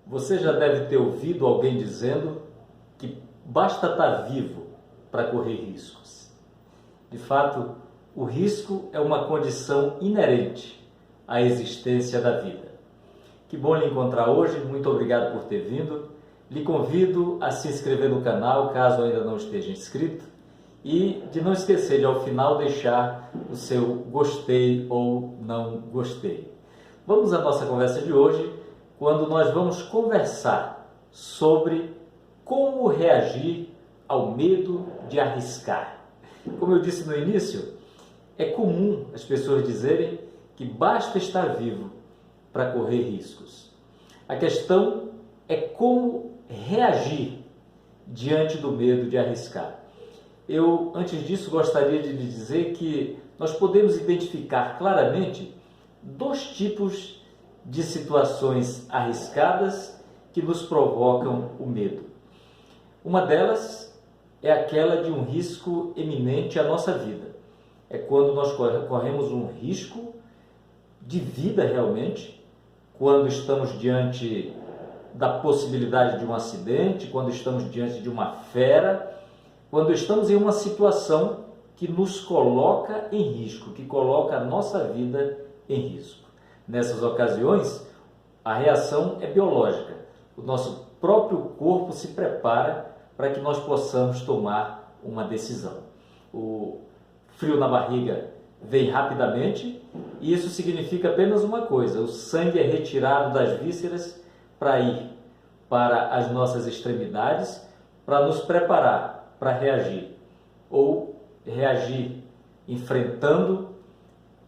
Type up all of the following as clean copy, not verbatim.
Você já deve ter ouvido alguém dizendo que basta estar vivo para correr riscos. De fato, o risco é uma condição inerente à existência da vida. Que bom lhe encontrar hoje, muito obrigado por ter vindo. Lhe convido a se inscrever no canal, caso ainda não esteja inscrito, e de não esquecer de ao final deixar o seu gostei ou não gostei. Vamos à nossa conversa de hoje, quando nós vamos conversar sobre como reagir ao medo de arriscar. Como eu disse no início, é comum as pessoas dizerem que basta estar vivo para correr riscos. A questão é como reagir diante do medo de arriscar. Eu, antes disso, gostaria de lhe dizer que nós podemos identificar claramente dois tipos de situações arriscadas que nos provocam o medo. Uma delas é aquela de um risco eminente à nossa vida. É quando nós corremos um risco de vida realmente, quando estamos diante da possibilidade de um acidente, quando estamos diante de uma fera, quando estamos em uma situação que nos coloca em risco, que coloca a nossa vida em risco. Nessas ocasiões, a reação é biológica. O nosso próprio corpo se prepara para que nós possamos tomar uma decisão. O frio na barriga vem rapidamente e isso significa apenas uma coisa: o sangue é retirado das vísceras para ir para as nossas extremidades, para nos preparar para reagir, ou reagir enfrentando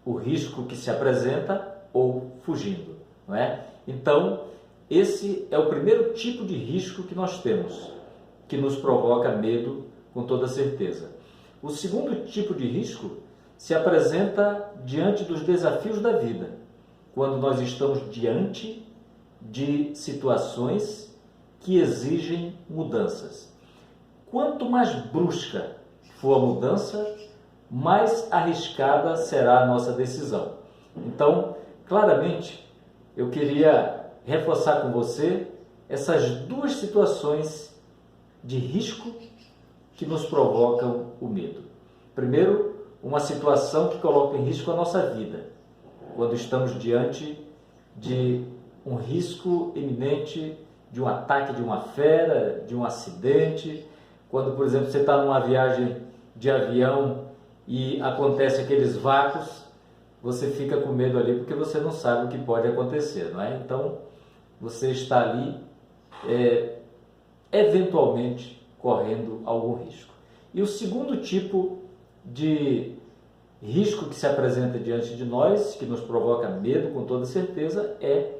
o risco que se apresenta ou fugindo, não é? Então, esse é o primeiro tipo de risco que nós temos, que nos provoca medo com toda certeza. O segundo tipo de risco se apresenta diante dos desafios da vida, quando nós estamos diante de situações que exigem mudanças. Quanto mais brusca for a mudança, mais arriscada será a nossa decisão. Então, claramente, eu queria reforçar com você essas duas situações de risco que nos provocam o medo. Primeiro, uma situação que coloca em risco a nossa vida, quando estamos diante de um risco iminente de um ataque de uma fera, de um acidente. Quando, por exemplo, você está numa viagem de avião e acontece aqueles vácuos, você fica com medo ali porque você não sabe o que pode acontecer, não é? Então, você está ali, eventualmente, correndo algum risco. E o segundo tipo de risco que se apresenta diante de nós, que nos provoca medo com toda certeza, é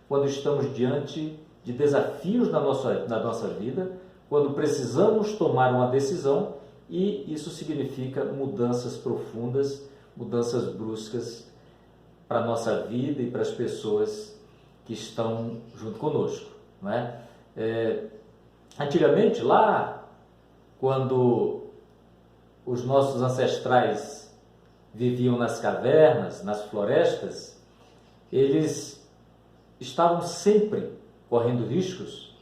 quando estamos diante de desafios na nossa vida, quando precisamos tomar uma decisão e isso significa mudanças profundas, mudanças bruscas para a nossa vida e para as pessoas que estão junto conosco, não é? Antigamente, lá, quando os nossos ancestrais viviam nas cavernas, nas florestas, eles estavam sempre correndo riscos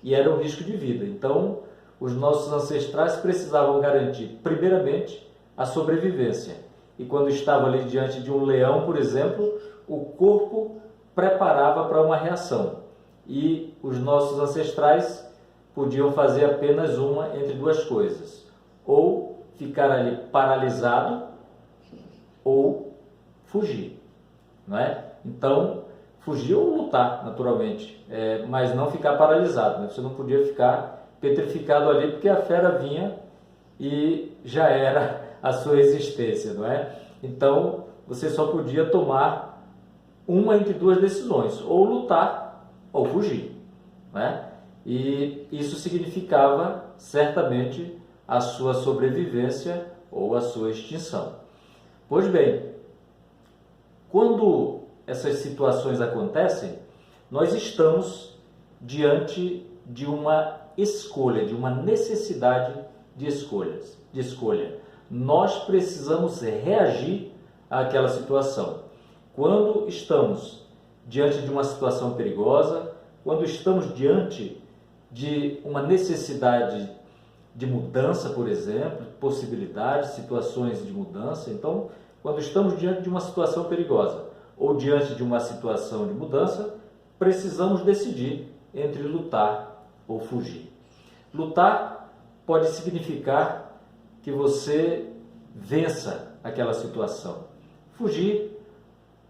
e era um risco de vida. Então, os nossos ancestrais precisavam garantir, primeiramente, a sobrevivência. E quando estava ali diante de um leão, por exemplo, o corpo preparava para uma reação. E os nossos ancestrais podiam fazer apenas uma entre duas coisas: ou ficar ali paralisado ou fugir, não é? Então, fugir ou lutar, naturalmente, mas não ficar paralisado, né? Você não podia ficar petrificado ali porque a fera vinha e já era a sua existência, não é? Então, você só podia tomar uma entre duas decisões: ou lutar ou fugir, não é? E isso significava, certamente, a sua sobrevivência ou a sua extinção. Pois bem, quando essas situações acontecem, nós estamos diante de uma escolha, de uma necessidade de escolha. Nós precisamos reagir àquela situação. Quando estamos diante de uma situação perigosa, quando estamos diante de uma necessidade de mudança, por exemplo, possibilidades, situações de mudança. Então, quando estamos diante de uma situação perigosa ou diante de uma situação de mudança, precisamos decidir entre lutar ou fugir. Lutar pode significar que você vença aquela situação. Fugir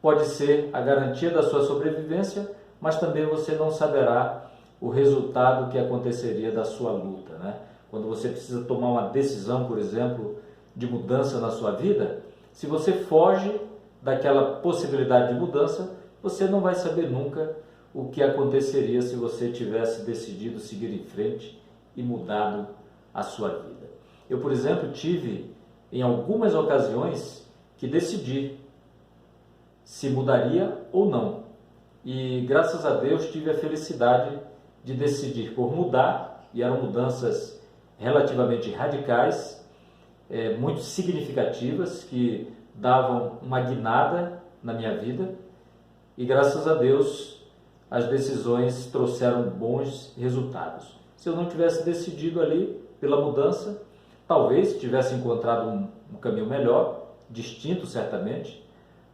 pode ser a garantia da sua sobrevivência, mas também você não saberá o resultado que aconteceria da sua luta, né? Quando você precisa tomar uma decisão, por exemplo, de mudança na sua vida, se você foge daquela possibilidade de mudança, você não vai saber nunca o que aconteceria se você tivesse decidido seguir em frente e mudado a sua vida. Eu, por exemplo, tive em algumas ocasiões que decidi se mudaria ou não. E graças a Deus tive a felicidade de decidir por mudar, e eram mudanças relativamente radicais, muito significativas, que davam uma guinada na minha vida, e graças a Deus as decisões trouxeram bons resultados. Se eu não tivesse decidido ali pela mudança, talvez tivesse encontrado um caminho melhor, distinto certamente,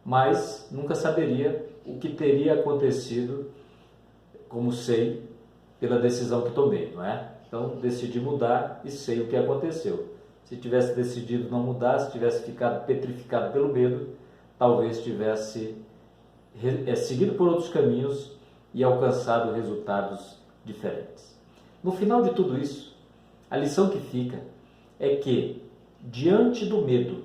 mas nunca saberia o que teria acontecido, como sei, pela decisão que tomei, não é? Então, decidi mudar e sei o que aconteceu. Se tivesse decidido não mudar, se tivesse ficado petrificado pelo medo, talvez tivesse seguido por outros caminhos e alcançado resultados diferentes. No final de tudo isso, a lição que fica é que, diante do medo,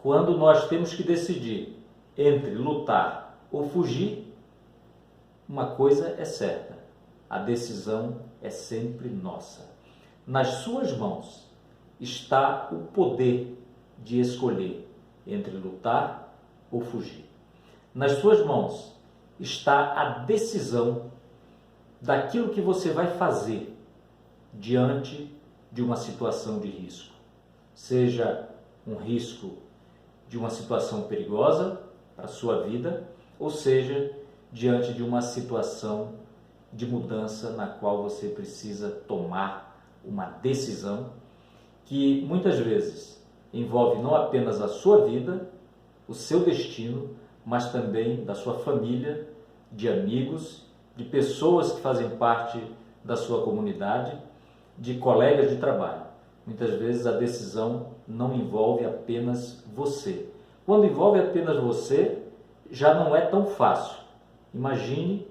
quando nós temos que decidir entre lutar ou fugir, uma coisa é certa: a decisão é sempre nossa. Nas suas mãos está o poder de escolher entre lutar ou fugir. Nas suas mãos está a decisão daquilo que você vai fazer diante de uma situação de risco. Seja um risco de uma situação perigosa para a sua vida, ou seja, diante de uma situação de mudança na qual você precisa tomar uma decisão que muitas vezes envolve não apenas a sua vida, o seu destino, mas também da sua família, de amigos, de pessoas que fazem parte da sua comunidade, de colegas de trabalho. Muitas vezes a decisão não envolve apenas você. Quando envolve apenas você, já não é tão fácil. Imagine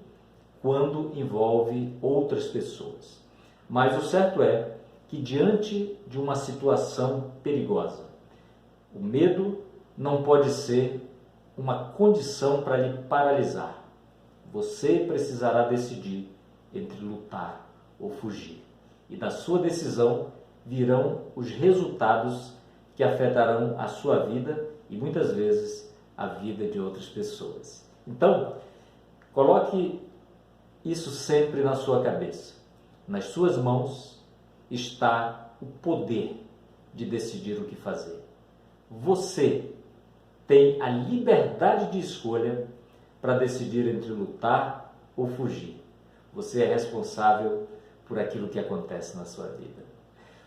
quando envolve outras pessoas. Mas o certo é que, diante de uma situação perigosa, o medo não pode ser uma condição para lhe paralisar. Você precisará decidir entre lutar ou fugir. E da sua decisão virão os resultados que afetarão a sua vida e muitas vezes a vida de outras pessoas. Então, coloque isso sempre na sua cabeça. Nas suas mãos está o poder de decidir o que fazer. Você tem a liberdade de escolha para decidir entre lutar ou fugir. Você é responsável por aquilo que acontece na sua vida.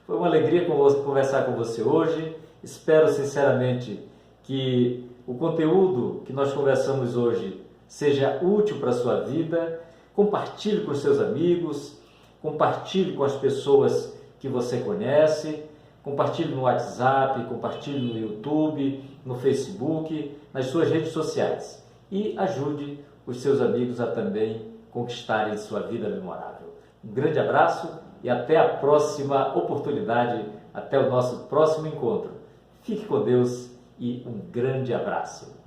Foi uma alegria conversar com você hoje. Espero sinceramente que o conteúdo que nós conversamos hoje seja útil para a sua vida. Compartilhe com os seus amigos, compartilhe com as pessoas que você conhece, compartilhe no WhatsApp, compartilhe no YouTube, no Facebook, nas suas redes sociais e ajude os seus amigos a também conquistarem sua vida memorável. Um grande abraço e até a próxima oportunidade, até o nosso próximo encontro. Fique com Deus e um grande abraço.